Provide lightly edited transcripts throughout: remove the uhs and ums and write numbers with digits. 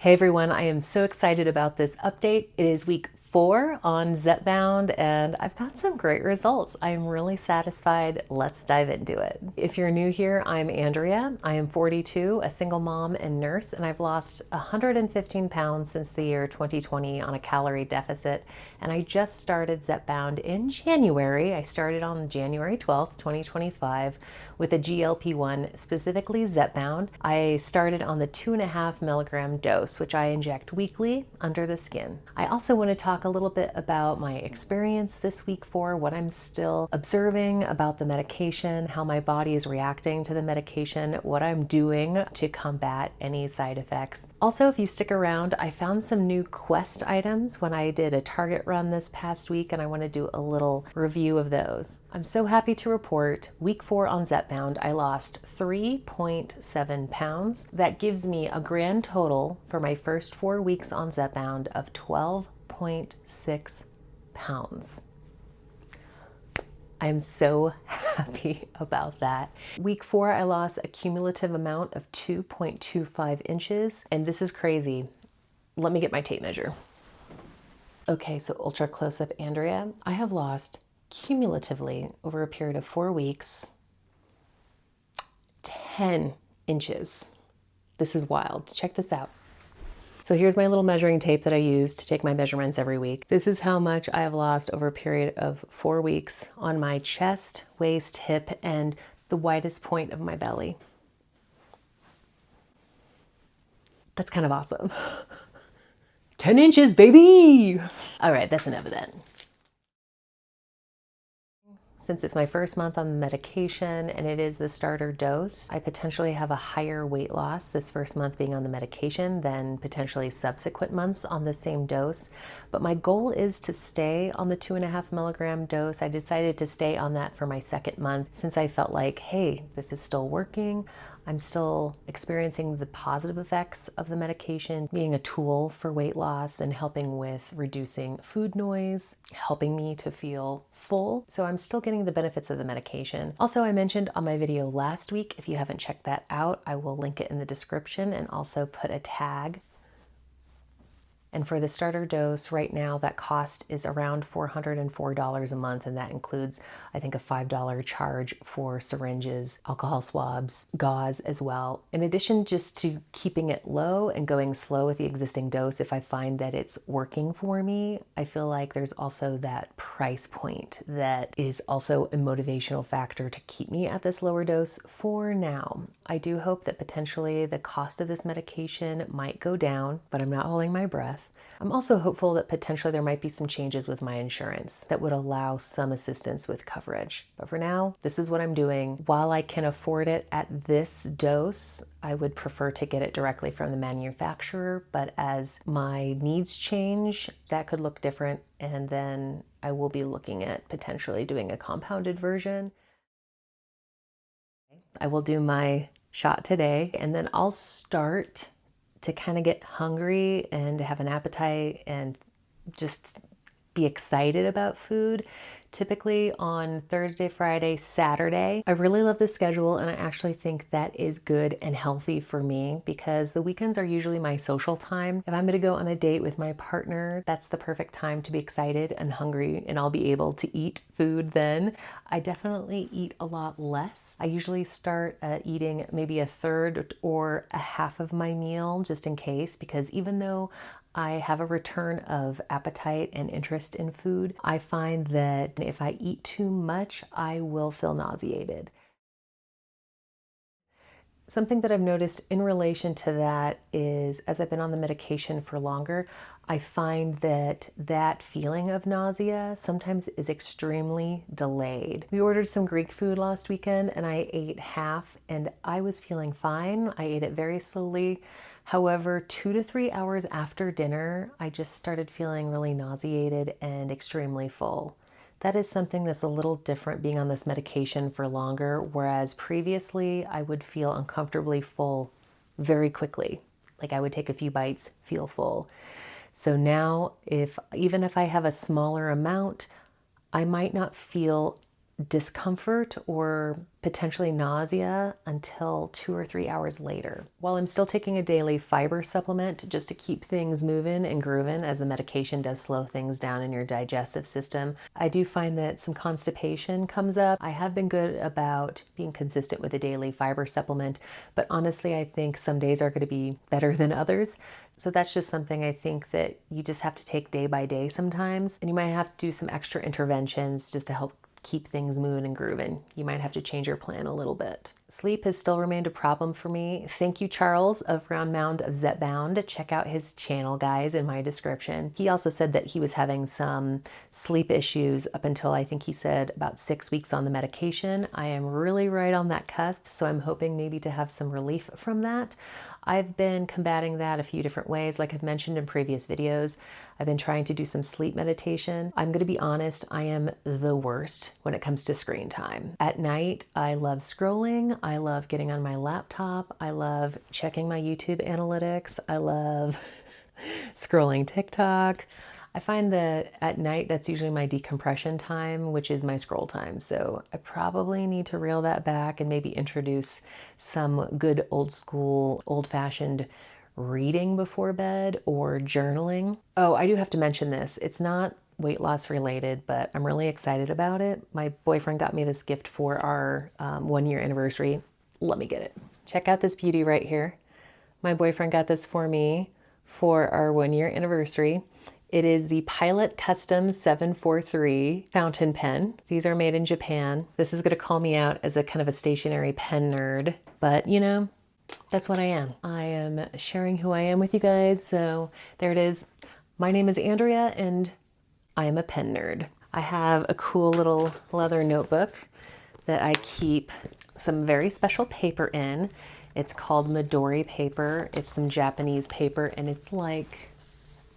Hey everyone, I am so excited about this update. It is week 4 on Zepbound and I've got some great results. I am really satisfied. Let's dive into it. If you're new here, I'm Andrea. I am 42, a single mom and nurse, and I've lost 115 pounds since the year 2020 on a calorie deficit. And I just started Zepbound in January. I started on January 12th, 2025 with a GLP-1, specifically Zepbound. I started on the 2.5 milligram dose, which I inject weekly under the skin. I also want to talk a little bit about my experience this week 4, what I'm still observing about the medication, how my body is reacting to the medication, what I'm doing to combat any side effects. Also, if you stick around, I found some new Quest items when I did a Target run this past week, and I want to do a little review of those. I'm so happy to report week 4 on Zepbound, I lost 3.7 pounds. That gives me a grand total for my first 4 weeks on Zepbound of 12.6 pounds. I'm so happy about that. Week 4, I lost a cumulative amount of 2.25 inches, and this is crazy. Let me get my tape measure. Okay, so ultra close-up Andrea. I have lost cumulatively over a period of 4 weeks 10 inches. This is wild. Check this out. So here's my little measuring tape that I use to take my measurements every week. This is how much I have lost over a period of 4 weeks on my chest, waist, hip, and the widest point of my belly. That's kind of awesome. 10 inches, baby! All right, that's enough of that. Since it's my first month on the medication and it is the starter dose, I potentially have a higher weight loss this first month being on the medication than potentially subsequent months on the same dose. But my goal is to stay on the 2.5 milligram dose. I decided to stay on that for my second month since I felt like, hey, this is still working. I'm still experiencing the positive effects of the medication, being a tool for weight loss and helping with reducing food noise, helping me to feel full. So I'm still getting the benefits of the medication. Also, I mentioned on my video last week, if you haven't checked that out, I will link it in the description and also put a tag. And for the starter dose right now, that cost is around $404 a month, and that includes, I think, a $5 charge for syringes, alcohol swabs, gauze as well. In addition, just to keeping it low and going slow with the existing dose, if I find that it's working for me, I feel like there's also that price point that is also a motivational factor to keep me at this lower dose for now. I do hope that potentially the cost of this medication might go down, but I'm not holding my breath. I'm also hopeful that potentially there might be some changes with my insurance that would allow some assistance with coverage. But for now, this is what I'm doing. While I can afford it at this dose, I would prefer to get it directly from the manufacturer. But as my needs change, that could look different. And then I will be looking at potentially doing a compounded version. I will do my shot today, and then I'll start to kind of get hungry and have an appetite and just be excited about food. Typically on Thursday, Friday, Saturday. I really love this schedule, and I actually think that is good and healthy for me because the weekends are usually my social time. If I'm going to go on a date with my partner, that's the perfect time to be excited and hungry, and I'll be able to eat food then. I definitely eat a lot less. I usually start eating maybe a third or a half of my meal just in case, because even though I have a return of appetite and interest in food, I find that if I eat too much, I will feel nauseated. Something that I've noticed in relation to that is as I've been on the medication for longer, I find that that feeling of nausea sometimes is extremely delayed. We ordered some Greek food last weekend and I ate half and I was feeling fine. I ate it very slowly. However, 2 to 3 hours after dinner, I just started feeling really nauseated and extremely full. That is something that's a little different being on this medication for longer, whereas previously I would feel uncomfortably full very quickly. Like I would take a few bites, feel full. So now even if I have a smaller amount, I might not feel discomfort or potentially nausea until 2 or 3 hours later. While I'm still taking a daily fiber supplement just to keep things moving and grooving, as the medication does slow things down in your digestive system, I do find that some constipation comes up. I have been good about being consistent with a daily fiber supplement, but honestly, I think some days are going to be better than others. So that's just something I think that you just have to take day by day sometimes, and you might have to do some extra interventions just to help keep things moving and grooving. You might have to change your plan a little bit. Sleep has still remained a problem for me. Thank you, Charles of Round Mound of Zepbound. Check out his channel, guys, in my description. He also said that he was having some sleep issues up until, I think he said, about 6 weeks on the medication. I am really right on that cusp, so I'm hoping maybe to have some relief from that. I've been combating that a few different ways. Like I've mentioned in previous videos, I've been trying to do some sleep meditation. I'm going to be honest, I am the worst when it comes to screen time. At night, I love scrolling. I love getting on my laptop. I love checking my YouTube analytics. I love scrolling TikTok. I find that at night, that's usually my decompression time, which is my scroll time. So I probably need to reel that back and maybe introduce some good old school, old-fashioned reading before bed or journaling. Oh, I do have to mention this. It's not weight loss related, but I'm really excited about it. My boyfriend got me this gift for our 1-year anniversary. Let me get it. Check out this beauty right here. My boyfriend got this for me for our 1-year anniversary. It is the Pilot Custom 743 fountain pen. These are made in Japan. This is going to call me out as a kind of a stationary pen nerd, but you know, that's what I am. I am sharing who I am with you guys. So there it is. My name is Andrea and I am a pen nerd. I have a cool little leather notebook that I keep some very special paper in. It's called Midori paper. It's some Japanese paper and it's like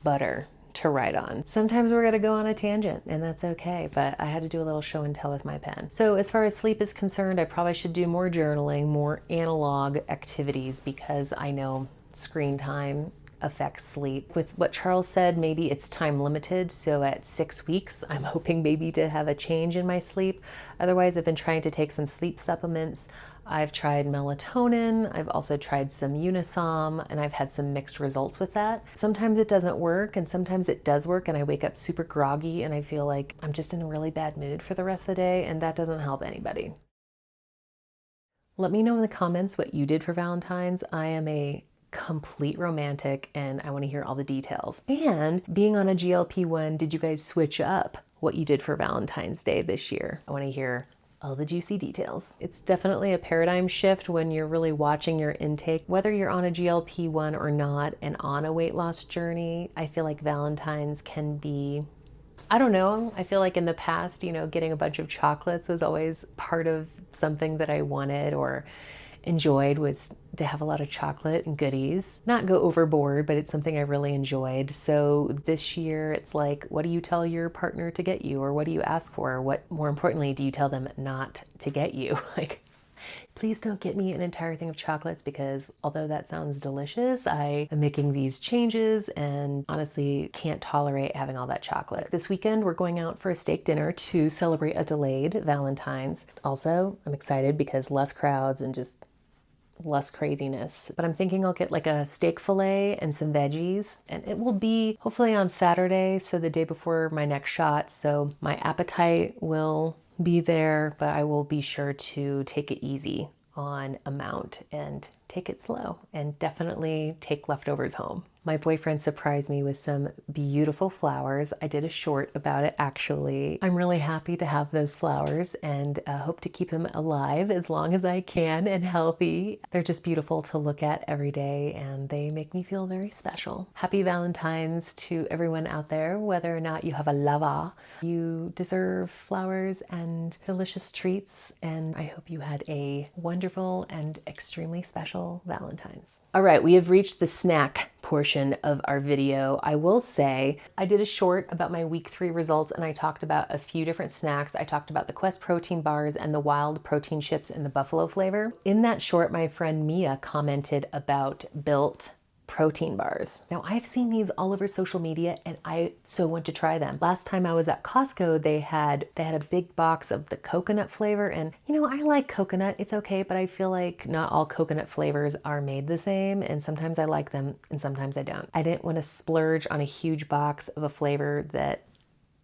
butter to write on. Sometimes we're going to go on a tangent and that's okay, but I had to do a little show and tell with my pen. So as far as sleep is concerned, I probably should do more journaling, more analog activities, because I know screen time affects sleep. With what Charles said, maybe it's time limited. So at 6 weeks, I'm hoping maybe to have a change in my sleep. Otherwise, I've been trying to take some sleep supplements. I've tried melatonin, I've also tried some Unisom, and I've had some mixed results with that. Sometimes it doesn't work, and sometimes it does work, and I wake up super groggy, and I feel like I'm just in a really bad mood for the rest of the day, and that doesn't help anybody. Let me know in the comments what you did for Valentine's. I am a complete romantic, and I want to hear all the details. And being on a GLP-1, did you guys switch up what you did for Valentine's Day this year? I want to hear all the juicy details. It's definitely a paradigm shift when you're really watching your intake. Whether you're on a GLP-1 or not and on a weight loss journey, I feel like Valentine's can be, I don't know, I feel like in the past, you know, getting a bunch of chocolates was always part of something that I wanted or enjoyed, was to have a lot of chocolate and goodies. Not go overboard, but it's something I really enjoyed. So this year it's like, what do you tell your partner to get you, or what do you ask for? What, more importantly, do you tell them not to get you? Like, please don't get me an entire thing of chocolates, because although that sounds delicious, I am making these changes and honestly can't tolerate having all that chocolate. This weekend, we're going out for a steak dinner to celebrate a delayed Valentine's. Also, I'm excited because less crowds and just less craziness. But I'm thinking I'll get like a steak fillet and some veggies, and it will be hopefully on Saturday, so the day before my next shot. So my appetite will be there, but I will be sure to take it easy on amount and take it slow, and definitely take leftovers home. My boyfriend surprised me with some beautiful flowers. I did a short about it, actually. I'm really happy to have those flowers and hope to keep them alive as long as I can and healthy. They're just beautiful to look at every day, and they make me feel very special. Happy Valentine's to everyone out there, whether or not you have a Love-ah. You deserve flowers and delicious treats, and I hope you had a wonderful and extremely special Valentine's. All right, we have reached the snack portion of our video. I will say I did a short about my week 3 results, and I talked about a few different snacks. I talked about the Quest protein bars and the wild protein chips in the buffalo flavor. In that short, my friend Mia commented about Built protein bars. Now I've seen these all over social media and I so want to try them. Last time I was at Costco, they had a big box of the coconut flavor, and you know, I like coconut, it's okay, but I feel like not all coconut flavors are made the same, and sometimes I like them and sometimes I don't. I didn't want to splurge on a huge box of a flavor that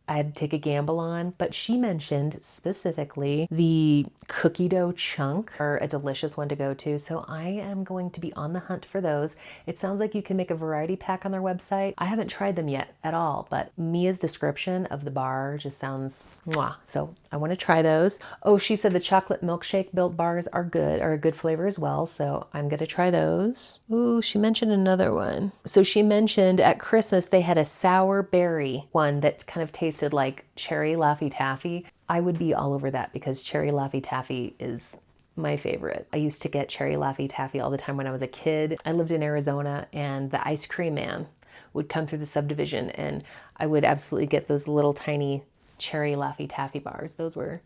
I had to take a gamble on, but she mentioned specifically the cookie dough chunk are a delicious one to go to. So I am going to be on the hunt for those. It sounds like you can make a variety pack on their website. I haven't tried them yet at all, but Mia's description of the bar just sounds mwah. So I want to try those. Oh, she said the chocolate milkshake built bars are a good flavor as well. So I'm going to try those. Ooh, she mentioned another one. So she mentioned at Christmas, they had a sour berry one that kind of tasted like cherry Laffy Taffy. I would be all over that because cherry Laffy Taffy is my favorite. I used to get cherry Laffy Taffy all the time when I was a kid. I lived in Arizona and the ice cream man would come through the subdivision and I would absolutely get those little tiny cherry Laffy Taffy bars. Those were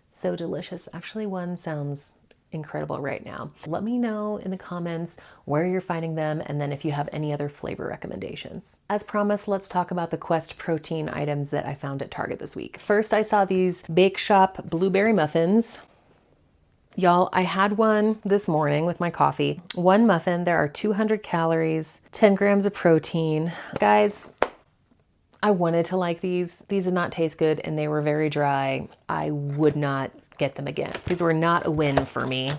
so delicious. Actually, one sounds incredible right now. Let me know in the comments where you're finding them and then if you have any other flavor recommendations. As promised, let's talk about the Quest protein items that I found at Target this week. First, I saw these Bake Shop blueberry muffins. Y'all, I had one this morning with my coffee. One muffin, there are 200 calories, 10 grams of protein. Guys, I wanted to like these. These did not taste good and they were very dry. I would not get them again. These were not a win for me,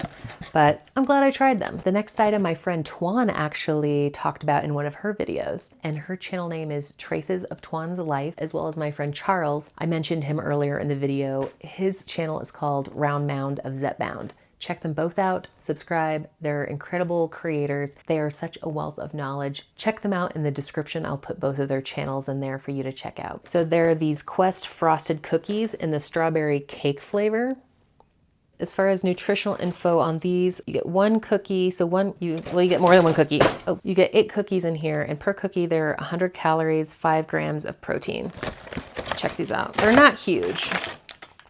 but I'm glad I tried them. The next item my friend Twan actually talked about in one of her videos, and her channel name is Traces of Twan's Life, as well as my friend Charles. I mentioned him earlier in the video. His channel is called Round Mound of Zepbound. Check them both out, subscribe. They're incredible creators. They are such a wealth of knowledge. Check them out in the description. I'll put both of their channels in there for you to check out. So there are these Quest frosted cookies in the strawberry cake flavor. As far as nutritional info on these, you get one cookie. So you get more than one cookie. Oh, you get 8 cookies in here, and per cookie, they're 100 calories, 5 grams of protein. Check these out. They're not huge.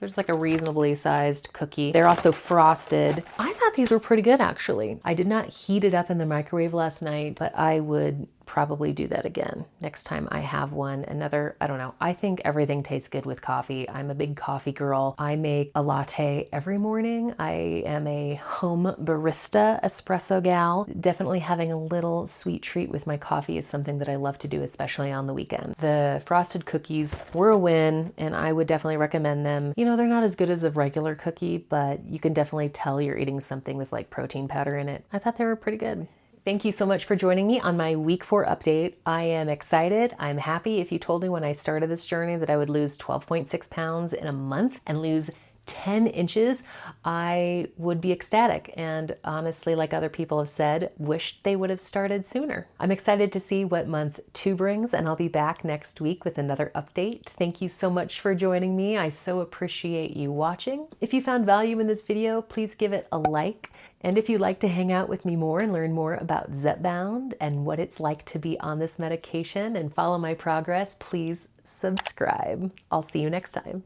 There's like a reasonably sized cookie. They're also frosted. I thought these were pretty good, actually. I did not heat it up in the microwave last night, but I would probably do that again next time I have one. I don't know. I think everything tastes good with coffee. I'm a big coffee girl. I make a latte every morning. I am a home barista espresso gal. Definitely having a little sweet treat with my coffee is something that I love to do, especially on the weekend. The frosted cookies were a win, and I would definitely recommend them. You know, they're not as good as a regular cookie, but you can definitely tell you're eating something with like protein powder in it. I thought they were pretty good. Thank you so much for joining me on my week 4 update. I am excited. I'm happy. If you told me when I started this journey that I would lose 12.6 pounds in a month and lose 10 inches, I would be ecstatic. And honestly, like other people have said, wish they would have started sooner. I'm excited to see what month 2 brings, and I'll be back next week with another update. Thank you so much for joining me. I so appreciate you watching. If you found value in this video, please give it a like. And if you'd like to hang out with me more and learn more about Zepbound and what it's like to be on this medication and follow my progress, please subscribe. I'll see you next time.